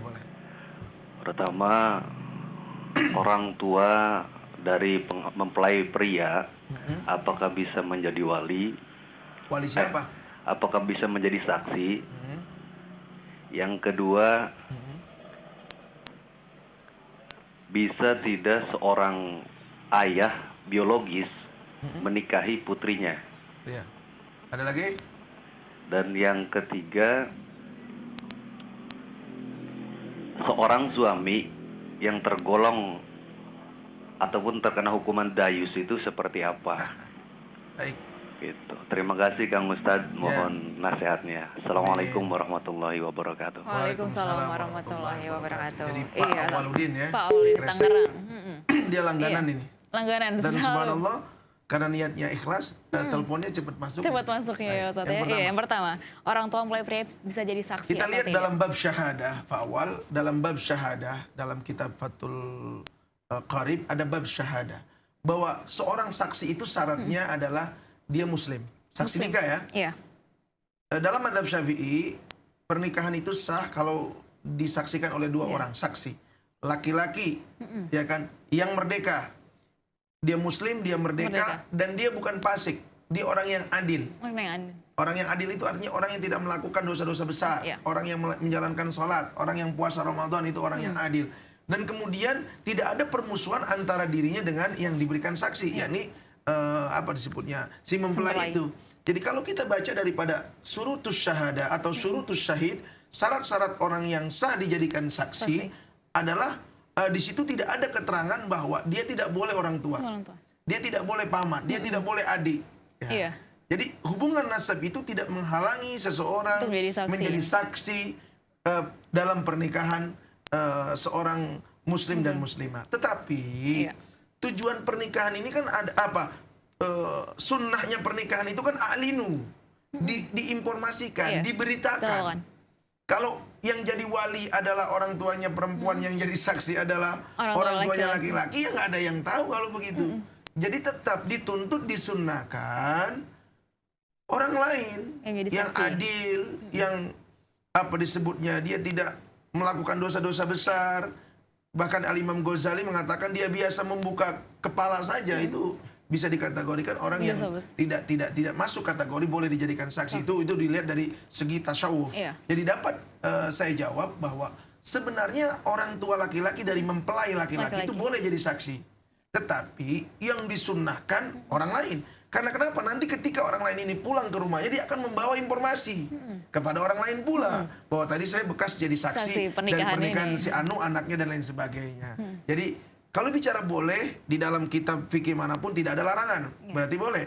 Pertama, orang tua dari mempelai pria, apakah bisa menjadi wali? Wali siapa? Apakah bisa menjadi saksi? Yang kedua, bisa tidak seorang ayah biologis menikahi putrinya? Iya. Ada lagi? Dan yang ketiga, seorang suami yang tergolong ataupun terkena hukuman dayus itu seperti apa? Baik. Gitu. Terima kasih Kang Ustadz, mohon nasihatnya. Assalamualaikum warahmatullahi wabarakatuh. Waalaikumsalam warahmatullahi wabarakatuh. Jadi Pak Awaludin ya, Pak Awaludin Kresek. Tangerang. Dia langganan Iya. ini. Langganan Dan selalu. subhanallah karena niatnya ikhlas, teleponnya cepat masuk. Cepat masuknya ya Ustaz ya. Iya, yang pertama, orang tua mempelai pria bisa jadi saksi. Kita atau lihat tidak? dalam bab syahadah, Pak Awal, dalam bab syahadah, dalam kitab Fathul Qarib ada bab syahadah. Bahwa seorang saksi itu syaratnya adalah dia muslim. Saksi nikah ya. Iya. Dalam mazhab Syafi'i, pernikahan itu sah kalau disaksikan oleh dua orang saksi. Laki-laki, ya kan, yang merdeka. Dia muslim, dia merdeka, dan dia bukan fasik. Dia orang yang adil. Mana yang ada? Orang yang adil itu artinya orang yang tidak melakukan dosa-dosa besar. Iya. Orang yang menjalankan sholat, orang yang puasa Ramadan itu orang yang adil. Dan kemudian tidak ada permusuhan antara dirinya dengan yang diberikan saksi, yakni apa disebutnya, si mempelai itu. Jadi kalau kita baca daripada surutus syahadah atau surutus syahid, syarat-syarat orang yang sah dijadikan saksi adalah di situ tidak ada keterangan bahwa dia tidak boleh orang tua. Orang tua. Dia tidak boleh paman, dia tidak boleh adik. Ya. Iya. Jadi hubungan nasab itu tidak menghalangi seseorang Untuk menjadi saksi. Dalam pernikahan seorang muslim dan muslimah. Tetapi Iya. tujuan pernikahan ini kan ada apa? Sunnahnya pernikahan itu kan a'linu, diinformasikan, Iya. diberitakan. Tahu kan? Kalau yang jadi wali adalah orang tuanya perempuan, yang jadi saksi adalah orang tuanya laki-laki, ya nggak ada yang tahu kalau begitu. Jadi tetap dituntut disunnahkan orang lain Yang jadi yang saksi. adil, yang apa disebutnya, dia tidak melakukan dosa-dosa besar. Bahkan Al-Imam Ghazali mengatakan dia biasa membuka kepala saja, itu bisa dikategorikan orang yang tidak masuk kategori boleh dijadikan saksi. Itu dilihat dari segi tasawuf. Iya. Jadi dapat saya jawab bahwa sebenarnya orang tua laki-laki dari mempelai laki-laki itu boleh jadi saksi. Tetapi yang disunnahkan orang lain. Karena kenapa? Nanti ketika orang lain ini pulang ke rumahnya, dia akan membawa informasi kepada orang lain pula. Bahwa tadi saya bekas jadi saksi dan pernikahan si Anu, anaknya dan lain sebagainya. Jadi kalau bicara boleh, di dalam kitab fikih manapun tidak ada larangan. Berarti boleh.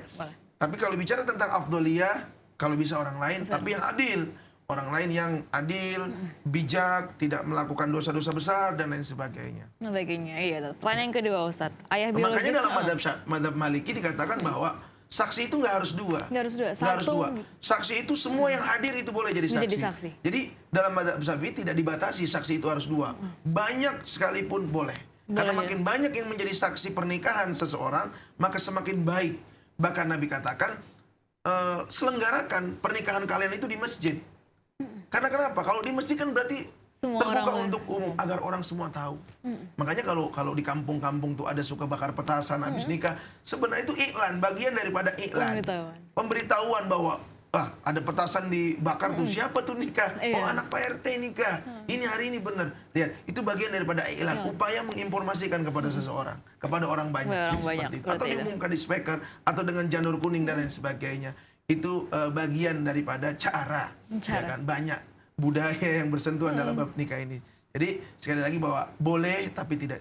Tapi kalau bicara tentang afdoliyah, kalau bisa orang lain, tapi yang adil. Orang lain yang adil, bijak, tidak melakukan dosa-dosa besar, dan lain sebagainya. Iya. Pertanyaan kedua Ustaz. Ayah biologis. Makanya dalam madhab Maliki dikatakan bahwa saksi itu nggak harus dua. Nggak harus dua. Nggak harus dua. Saksi itu semua yang hadir itu boleh jadi saksi. Jadi dalam madhab Syafi'i tidak dibatasi saksi itu harus dua. Banyak sekalipun boleh. Karena makin banyak yang menjadi saksi pernikahan seseorang, maka semakin baik. Bahkan Nabi katakan, selenggarakan pernikahan kalian itu di masjid. Karena kenapa? Kalau di masjid kan berarti semua terbuka untuk umum, agar orang semua tahu. Makanya kalau di kampung-kampung tuh ada suka bakar petasan habis nikah, sebenarnya itu iklan, bagian daripada iklan. Pemberitahuan bahwa ada petasan dibakar tuh, siapa tuh nikah? Oh, anak Pak RT nikah. Ini hari ini benar. Lihat, itu bagian daripada iklan, upaya menginformasikan kepada seseorang, kepada orang banyak. Seperti itu. Atau diumumkan di speaker, atau dengan janur kuning dan lain sebagainya. Itu bagian daripada cara. Ya kan? Banyak budaya yang bersentuhan dalam bab nikah ini. Jadi sekali lagi bahwa boleh tapi tidak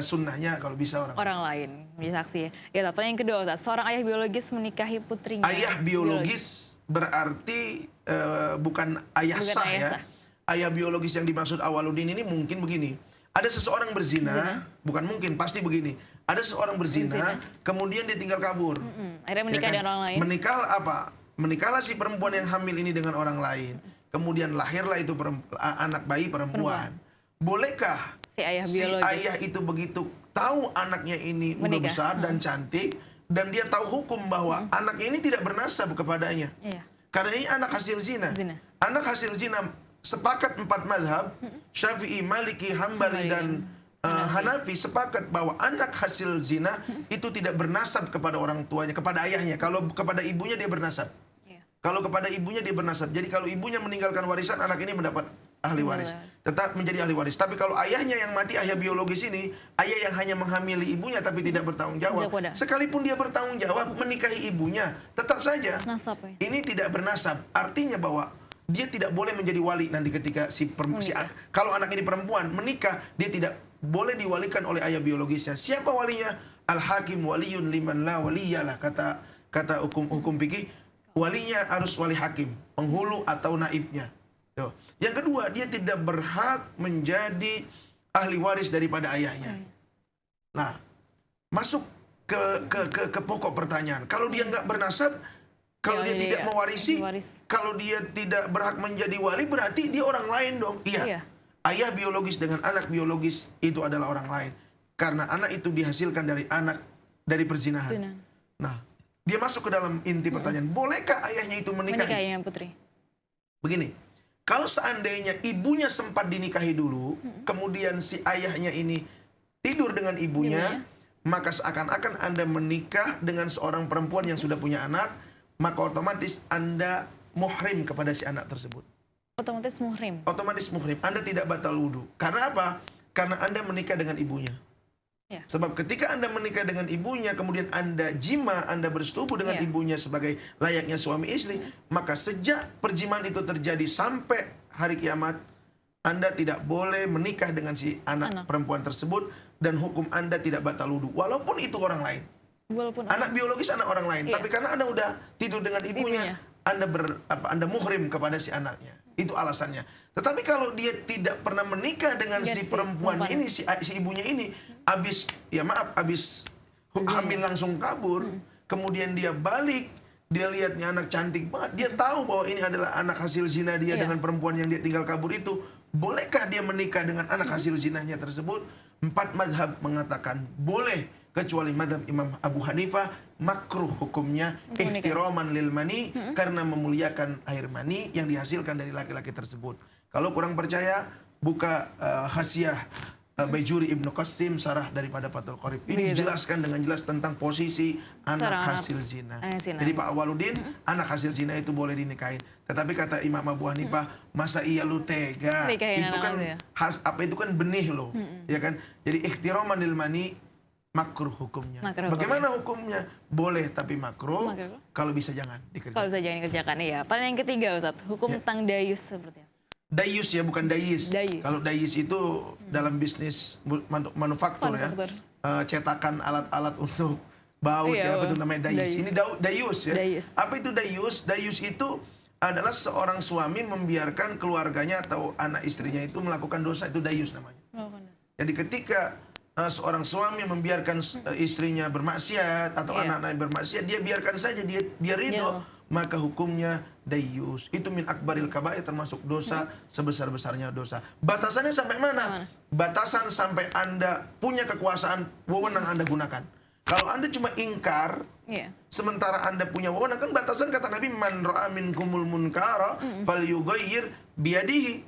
sunnahnya kalau bisa orang lain menjadi saksi. Ya, pertanyaan kedua Ustaz. Seorang ayah biologis menikahi putrinya. Ayah biologis berarti bukan ayah sah ya. Ayah biologis yang dimaksud Awaludin ini mungkin begini. Ada seseorang berzina, bukan mungkin, pasti begini. Ada seseorang berzina, kemudian dia tinggal kabur. Akhirnya menikah dengan orang lain. Menikahlah si perempuan yang hamil ini dengan orang lain. Kemudian lahirlah itu anak bayi perempuan. Bolehkah si ayah itu begitu tahu anaknya ini udah besar dan cantik, dan dia tahu hukum bahwa anaknya ini tidak bernasab kepadanya? Karena ini anak hasil zina. Anak hasil zina, sepakat 4 mazhab, Syafi'i, Maliki, Hambali, dan Hanafi sepakat bahwa anak hasil zina itu tidak bernasab kepada orang tuanya, kepada ayahnya. Kalau kepada ibunya dia bernasab. Kalau kepada ibunya dia bernasab. Jadi kalau ibunya meninggalkan warisan, anak ini mendapat ahli waris. Tetap menjadi ahli waris. Tapi kalau ayahnya yang mati, ayah biologis ini, ayah yang hanya menghamili ibunya tapi tidak bertanggung jawab. Sekalipun dia bertanggung jawab menikahi ibunya, tetap saja ini tidak bernasab. Artinya bahwa dia tidak boleh menjadi wali nanti ketika kalau anak ini perempuan menikah, dia tidak boleh diwalikan oleh ayah biologisnya. Siapa walinya? Al-hakim waliyun liman la waliyalah, kata kata hukum fikih, walinya harus wali hakim, penghulu atau naibnya. Tuh. Yang kedua, dia tidak berhak menjadi ahli waris daripada ayahnya. Nah, masuk ke pokok pertanyaan. Kalau dia nggak bernasab, kalau dia tidak mewarisi, kalau dia tidak berhak menjadi wali, berarti dia orang lain dong. Iya. Ayah biologis dengan anak biologis itu adalah orang lain. Karena anak itu dihasilkan dari perzinahan. Nah, dia masuk ke dalam inti pertanyaan. Bolehkah ayahnya itu menikahi? Putri. Begini, kalau seandainya ibunya sempat dinikahi dulu, kemudian si ayahnya ini tidur dengan ibunya, maka seakan-akan Anda menikah dengan seorang perempuan yang sudah punya anak, maka otomatis Anda muhrim kepada si anak tersebut. Otomatis muhrim. Otomatis muhrim. Anda tidak batal wudhu. Karena apa? Karena Anda menikah dengan ibunya. Ya. Sebab ketika Anda menikah dengan ibunya, kemudian Anda jima, Anda bersetubuh dengan ibunya sebagai layaknya suami istri, maka sejak perjimaan itu terjadi sampai hari kiamat, Anda tidak boleh menikah dengan si anak perempuan tersebut, dan hukum Anda tidak batal wudhu. Walaupun itu orang lain. Anak biologis anak orang lain. Tapi karena Anda udah tidur dengan ibunya. Anda muhrim kepada si anaknya. Itu alasannya. Tetapi kalau dia tidak pernah menikah dengan si perempuan ini, si ibunya ini, habis hamil langsung kabur, kemudian dia balik, dia lihatnya anak cantik banget, dia tahu bahwa ini adalah anak hasil zina dia dengan perempuan yang dia tinggal kabur itu, bolehkah dia menikah dengan anak hasil zinanya tersebut? 4 mazhab mengatakan boleh, kecuali mazhab Imam Abu Hanifah makruh hukumnya ihtiraman lil mani, karena memuliakan air mani yang dihasilkan dari laki-laki tersebut. Kalau kurang percaya, buka Hasyiah Baijuri Ibnu Qasim, sarah daripada Fathul Qorib. Ini dijelaskan dengan jelas tentang posisi anak hasil zina. Jadi Pak Awaludin, anak hasil zina itu boleh dinikahin. Tetapi kata Imam Abu Hanifah, masa iya lu tega? Itu kan itu kan benih lo, ya kan? Jadi ihtiraman lil mani makruh hukumnya. Bagaimana hukumnya? Boleh tapi makruh. Kalau bisa jangan dikerjakan. Kalau bisa jangan dikerjakan, iya. Paling yang ketiga, Ustaz, hukum tentang dayus seperti apa? Dayus ya, bukan dayis. Kalau dayis itu dalam bisnis manufaktur ya. Cetakan alat-alat untuk baut ya, apa itu namanya dayis. Ini dayus ya. Apa itu dayus? Dayus itu adalah seorang suami membiarkan keluarganya atau anak istrinya itu melakukan dosa, itu dayus namanya. Jadi ketika seorang suami membiarkan istrinya bermaksiat atau anak-anaknya bermaksiat, dia biarkan saja, dia ridho, maka hukumnya dayus. Itu min akbaril kabair, termasuk dosa sebesar-besarnya dosa. Batasannya sampai mana? Batasan sampai Anda punya kekuasaan, wewenang Anda gunakan. Kalau Anda cuma ingkar, sementara Anda punya wewenang, kan batasan kata Nabi, man ra'a minkumul munkara falyughayyir biyadihi.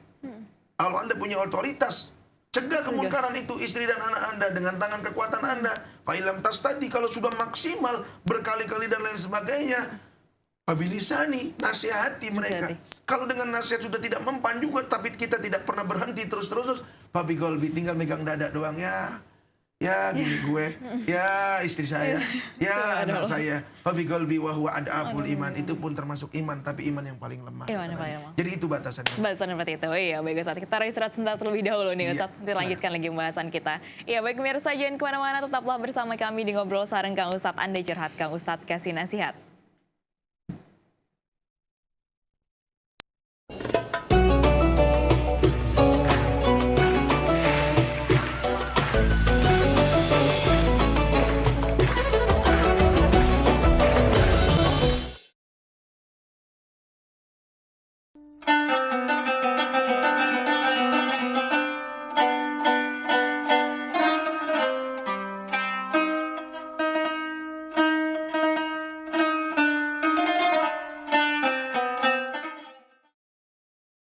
Kalau Anda punya otoritas, cegah kemungkaran itu istri dan anak Anda dengan tangan kekuatan Anda. Fa'ilam tastati, kalau sudah maksimal berkali-kali dan lain sebagainya, pabilisani, nasihati mereka. Kalau dengan nasihat sudah tidak mempan juga, tapi kita tidak pernah berhenti terus-terus, pabi golbi, tinggal megang dada doang ya. Ya bini gue, ya istri saya, ya anak saya. Pabi golbi wa huwa ad'aful iman, itu pun termasuk iman, tapi iman yang paling lemah. Jadi itu batasannya. Batasan seperti itu. Iya, baik Ustaz. Kita istirahat sebentar terlebih dahulu nih Ustaz. Nanti lanjutkan lagi pembahasan kita. Iya, baik pemirsa, jangan kemana-mana, tetaplah bersama kami di Ngobrol Sareng Kang Ustadz. Anda curhat, Kang Ustadz kasih nasihat.